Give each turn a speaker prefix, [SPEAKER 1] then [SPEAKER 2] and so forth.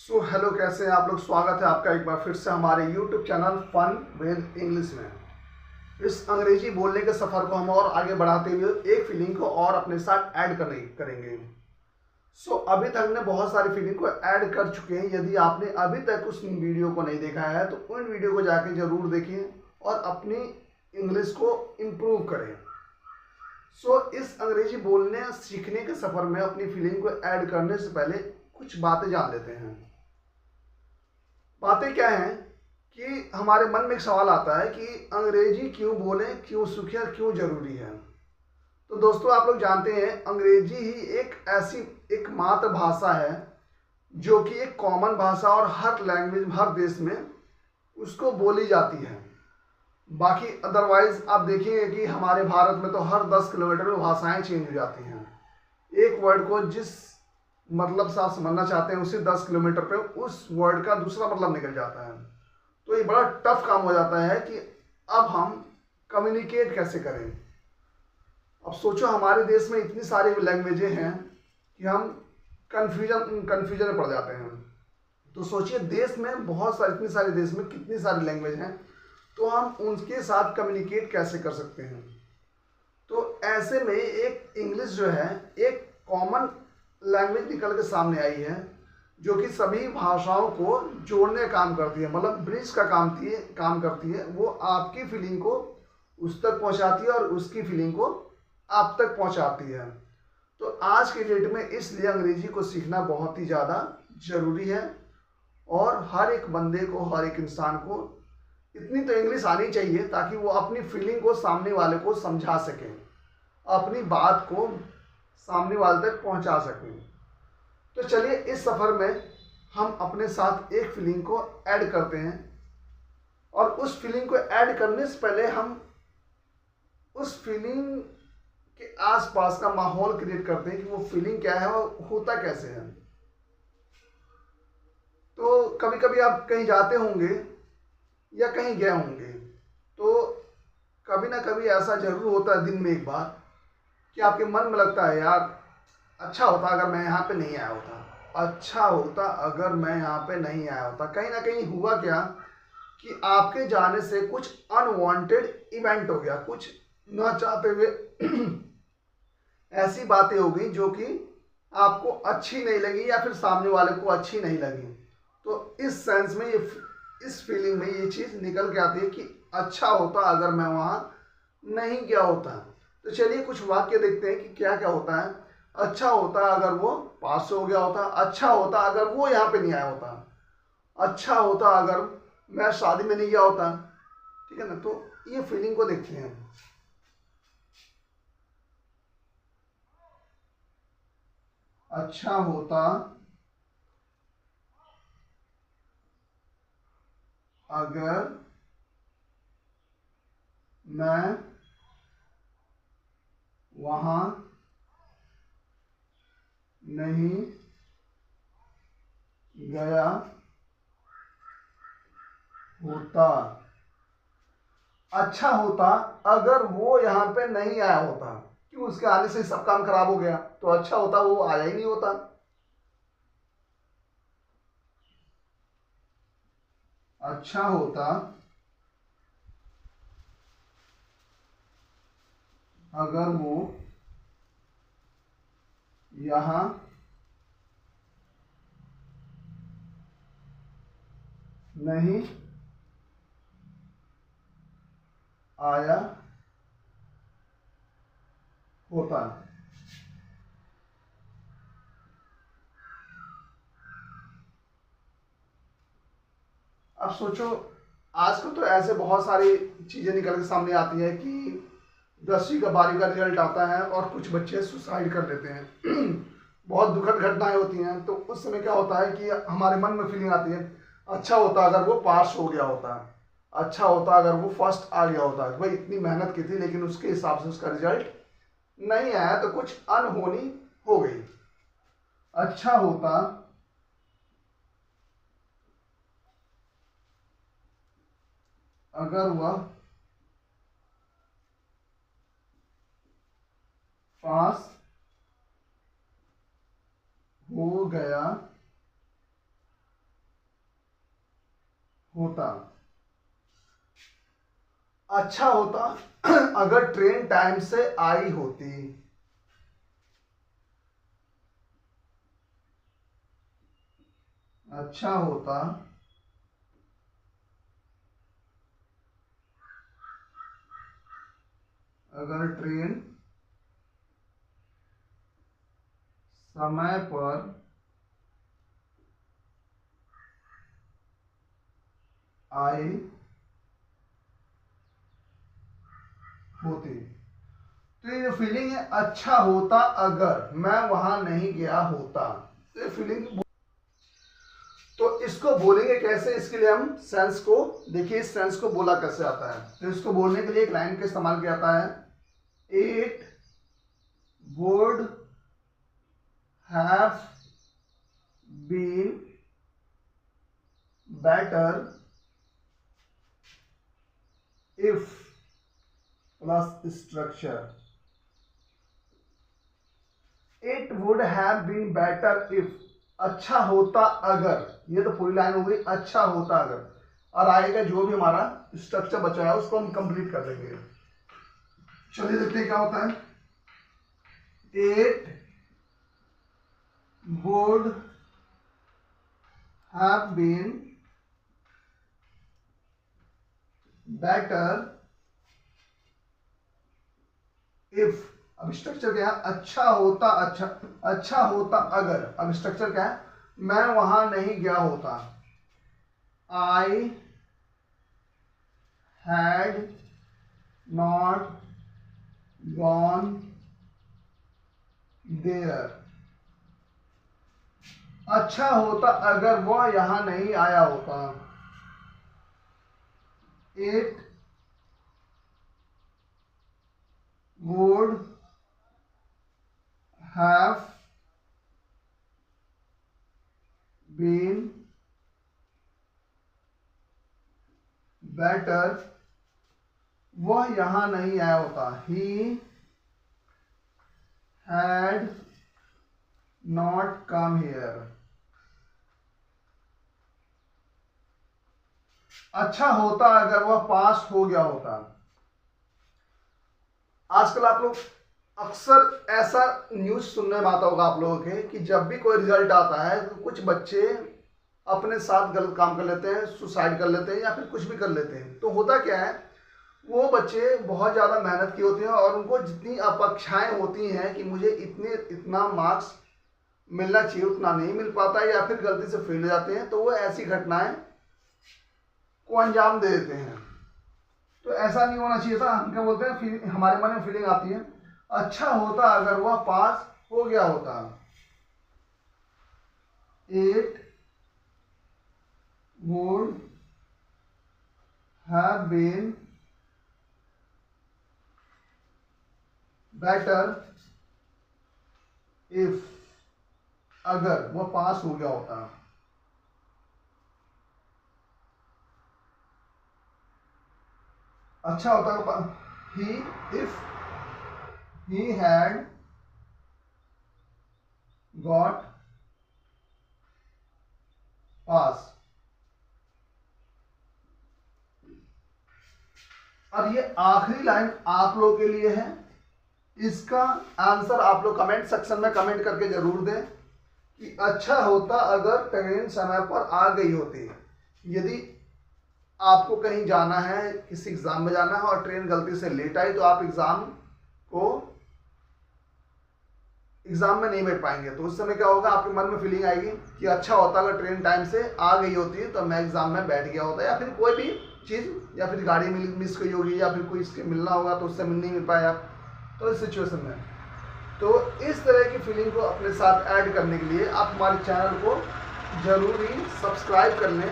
[SPEAKER 1] Hello, कैसे हैं आप लोग। स्वागत है आपका एक बार फिर से हमारे YouTube channel fun with English में। इस अंग्रेजी बोलने के सफ़र को हम और आगे बढ़ाते हुए एक फीलिंग को और अपने साथ ऐड करेंगे। अभी तक हमने बहुत सारी फीलिंग को ऐड कर चुके हैं। यदि आपने अभी तक उस वीडियो को नहीं देखा है तो उन वीडियो को जाके ज़रूर देखें और अपनी इंग्लिश को इम्प्रूव करें। इस अंग्रेजी बोलने सीखने के सफ़र में अपनी फीलिंग को ऐड करने से पहले कुछ बातें जान लेते हैं। बातें क्या हैं कि हमारे मन में एक सवाल आता है कि अंग्रेजी क्यों बोलें, क्यों सीखें और क्यों ज़रूरी है। तो दोस्तों, आप लोग जानते हैं अंग्रेजी ही एक ऐसी एकमात्र भाषा है जो कि एक कॉमन भाषा और हर लैंग्वेज हर देश में उसको बोली जाती है। बाकी अदरवाइज आप देखेंगे कि हमारे भारत में तो हर 10 किलोमीटर में भाषाएं चेंज हो जाती हैं। एक वर्ड को जिस मतलब से आप समझना चाहते हैं उसी 10 किलोमीटर पे उस वर्ड का दूसरा मतलब निकल जाता है। तो ये बड़ा टफ काम हो जाता है कि अब हम कम्युनिकेट कैसे करें। अब सोचो, हमारे देश में इतनी सारी लैंग्वेजें हैं कि हम कन्फ्यूजन में पड़ जाते हैं। तो सोचिए, देश में बहुत सारी इतनी सारे देश में कितनी सारी लैंग्वेज हैं, तो हम उनके साथ कम्युनिकेट कैसे कर सकते हैं। तो ऐसे में एक इंग्लिश जो है एक कॉमन लैंग्वेज निकल के सामने आई है जो कि सभी भाषाओं को जोड़ने का काम करती है, मतलब ब्रिज का काम करती है। वो आपकी फीलिंग को उस तक पहुंचाती है और उसकी फीलिंग को आप तक पहुंचाती है। तो आज के डेट में इसलिए अंग्रेजी को सीखना बहुत ही ज़्यादा ज़रूरी है और हर एक बंदे को, हर एक इंसान को इतनी तो इंग्लिश आनी चाहिए ताकि वो अपनी फीलिंग को सामने वाले को समझा सकें, अपनी बात को सामने वाले तक पहुंचा सकें। तो चलिए, इस सफ़र में हम अपने साथ एक फीलिंग को ऐड करते हैं और उस फीलिंग को ऐड करने से पहले हम उस फीलिंग के आसपास का माहौल क्रिएट करते हैं कि वो फीलिंग क्या है और होता कैसे है। तो कभी कभी आप कहीं जाते होंगे या कहीं गए होंगे, तो कभी ना कभी ऐसा जरूर होता है दिन में एक बार कि आपके मन में लगता है, यार अच्छा होता अगर मैं यहाँ पे नहीं आया होता, अच्छा होता अगर मैं यहाँ पे नहीं आया होता। कहीं ना कहीं हुआ क्या कि आपके जाने से कुछ अनवांटेड इवेंट हो गया, कुछ न चाहते हुए ऐसी बातें हो गई जो कि आपको अच्छी नहीं लगी या फिर सामने वाले को अच्छी नहीं लगी। तो इस सेंस में इस फीलिंग में ये चीज़ निकल के आती है कि अच्छा होता अगर मैं वहाँ नहीं गया होता। तो चलिए कुछ वाक्य देखते हैं कि क्या क्या होता है। अच्छा होता अगर वो पास हो गया होता, अच्छा होता अगर वो यहाँ पे नहीं आया होता, अच्छा होता अगर मैं शादी में नहीं गया होता। ठीक है ना। तो ये फीलिंग को देखते हैं। अच्छा होता अगर मैं वहाँ नहीं गया होता। अच्छा होता अगर वो यहाँ पे नहीं आया होता, क्यों उसके आने से सब काम खराब हो गया। तो अच्छा होता वो आया ही नहीं होता। अच्छा होता अगर वो यहाँ नहीं आया होता। अब सोचो, आजकल तो ऐसे बहुत सारी चीज़ें निकल के सामने आती है कि 10वीं का 12वीं का रिजल्ट आता है और कुछ बच्चे सुसाइड कर लेते हैं। बहुत दुखद घटनाएं होती हैं। तो उस समय क्या होता है कि हमारे मन में फीलिंग आती है, अच्छा होता अगर वो पास हो गया होता, अच्छा होता अगर वो फर्स्ट आ गया होता। भाई इतनी मेहनत की थी लेकिन उसके हिसाब से उसका रिजल्ट नहीं आया तो कुछ अनहोनी हो गई। अच्छा होता अगर वह पास हो गया होता, अच्छा होता अगर ट्रेन टाइम से आई होती। अच्छा होता अगर ट्रेन समय पर आई होती। तो ये जो फीलिंग है, अच्छा होता अगर मैं वहां नहीं गया होता, तो ये फीलिंग। तो इसको बोलेंगे कैसे, इसके लिए हम सेंस को देखिए, इस सेंस को बोला कैसे आता है। तो इसको बोलने के लिए एक लाइन का इस्तेमाल किया जाता है, it would have been better if plus structure. It would have been better if, अच्छा होता अगर, ये तो पूरी लाइन हो गई, अच्छा होता अगर, और आएगा जो भी हमारा स्ट्रक्चर बचा है उसको हम कंप्लीट कर देंगे। चलिए देखते हैं क्या होता है। It would have been better if, अब स्ट्रक्चर क्या है, अच्छा होता, अच्छा होता अगर, अब स्ट्रक्चर क्या है, मैं वहां नहीं गया होता, I had not gone there. अच्छा होता अगर वह यहां नहीं आया होता, it would have been better, वह यहां नहीं आया होता, he had not come here। अच्छा होता अगर वह पास हो गया होता। आजकल आप लोग अक्सर ऐसा न्यूज सुनने में आता होगा आप लोगों के कि जब भी कोई रिजल्ट आता है तो कुछ बच्चे अपने साथ गलत काम कर लेते हैं, सुसाइड कर लेते हैं या फिर कुछ भी कर लेते हैं। तो होता क्या है, वो बच्चे बहुत ज़्यादा मेहनत की होती हैं और उनको जितनी अपेक्षाएं होती हैं कि मुझे इतना मार्क्स मिलना चाहिए उतना नहीं मिल पाता है या फिर गलती से फेल हो जाते हैं, तो वो ऐसी घटनाएं को अंजाम दे देते हैं। तो ऐसा नहीं होना चाहिए था। हम क्या बोलते हैं, हमारे मन में फीलिंग आती है, अच्छा होता अगर वह पास हो गया होता, it would have been better if, अगर वह पास हो गया होता। अच्छा होता ही, if he had got pass। और ये आखिरी लाइन आप लोगों के लिए है, इसका आंसर आप लोग कमेंट सेक्शन में कमेंट करके जरूर दें कि अच्छा होता अगर ट्रेन समय पर आ गई होती। यदि आपको कहीं जाना है, किसी एग्जाम में जाना है और ट्रेन गलती से लेट आई तो आप एग्जाम में नहीं बैठ पाएंगे। तो उस समय क्या होगा, आपके मन में फीलिंग आएगी कि अच्छा होता अगर ट्रेन टाइम से आ गई होती तो मैं एग्जाम में बैठ गया होता, या फिर कोई भी चीज़, या फिर गाड़ी मिस हुई होगी या फिर कोई इसके मिलना होगा तो उससे नहीं मिल पाया, तो इस सिचुएशन में। तो इस तरह की फीलिंग को अपने साथ ऐड करने के लिए आप हमारे चैनल को जरूर ही सब्सक्राइब कर लें